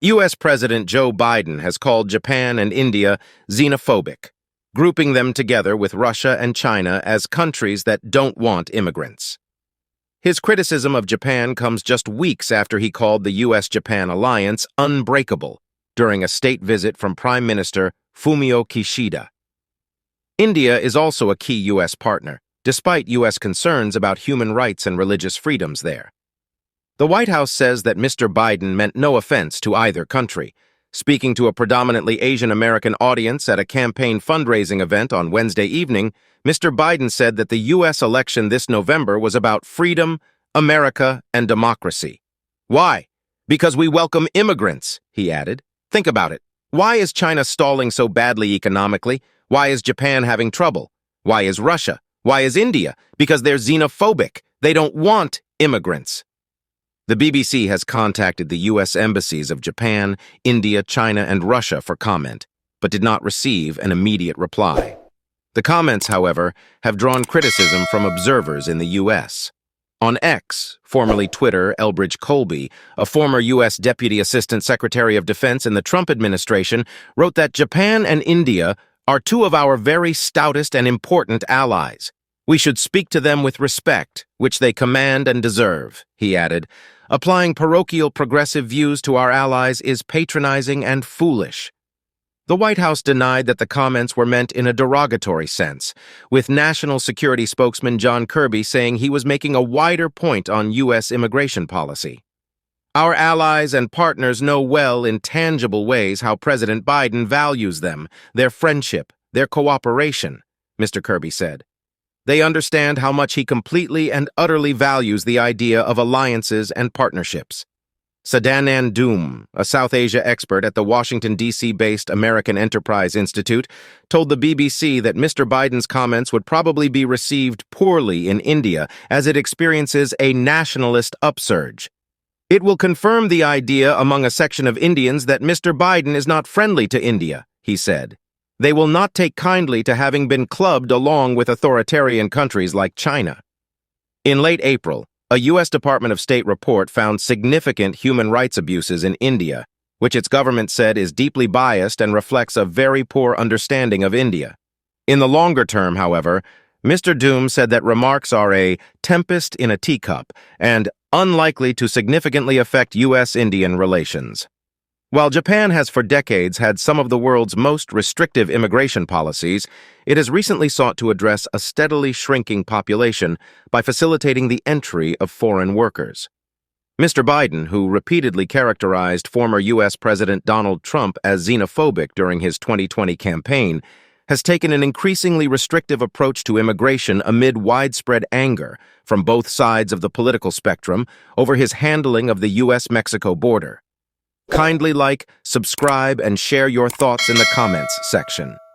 U.S. President Joe Biden has called Japan and India xenophobic, grouping them together with Russia and China as countries that don't want immigrants. His criticism of Japan comes just weeks after he called the U.S.-Japan alliance unbreakable during a state visit from Prime Minister Fumio Kishida. India is also a key U.S. partner, despite U.S. concerns about human rights and religious freedoms there. The White House says that Mr. Biden meant no offense to either country. Speaking to a predominantly Asian American audience at a campaign fundraising event on Wednesday evening, Mr. Biden said that the U.S. election this November was about freedom, America, and democracy. Why? Because we welcome immigrants, he added. Think about it. Why is China stalling so badly economically? Why is Japan having trouble? Why is Russia? Why is India? Because they're xenophobic. They don't want immigrants. The BBC has contacted the U.S. embassies of Japan, India, China, and Russia for comment, but did not receive an immediate reply. The comments, however, have drawn criticism from observers in the U.S. On X, formerly Twitter, Elbridge Colby, a former U.S. Deputy Assistant Secretary of Defense in the Trump administration, wrote that Japan and India are two of our very stoutest and important allies. We should speak to them with respect, which they command and deserve, he added. Applying parochial progressive views to our allies is patronizing and foolish. The White House denied that the comments were meant in a derogatory sense, with National Security spokesman John Kirby saying he was making a wider point on U.S. immigration policy. Our allies and partners know well in tangible ways how President Biden values them, their friendship, their cooperation, Mr. Kirby said. They understand how much he completely and utterly values the idea of alliances and partnerships. Sadanand Doom, a South Asia expert at the Washington, D.C.-based American Enterprise Institute, told the BBC that Mr. Biden's comments would probably be received poorly in India as it experiences a nationalist upsurge. It will confirm the idea among a section of Indians that Mr. Biden is not friendly to India, he said. They will not take kindly to having been clubbed along with authoritarian countries like China. In late April, a U.S. Department of State report found significant human rights abuses in India, which its government said is deeply biased and reflects a very poor understanding of India. In the longer term, however, Mr. Doom said that remarks are a tempest in a teacup and unlikely to significantly affect U.S.-Indian relations. While Japan has for decades had some of the world's most restrictive immigration policies, it has recently sought to address a steadily shrinking population by facilitating the entry of foreign workers. Mr. Biden, who repeatedly characterized former U.S. President Donald Trump as xenophobic during his 2020 campaign, has taken an increasingly restrictive approach to immigration amid widespread anger from both sides of the political spectrum over his handling of the U.S.-Mexico border. Kindly like, subscribe, and share your thoughts in the comments section.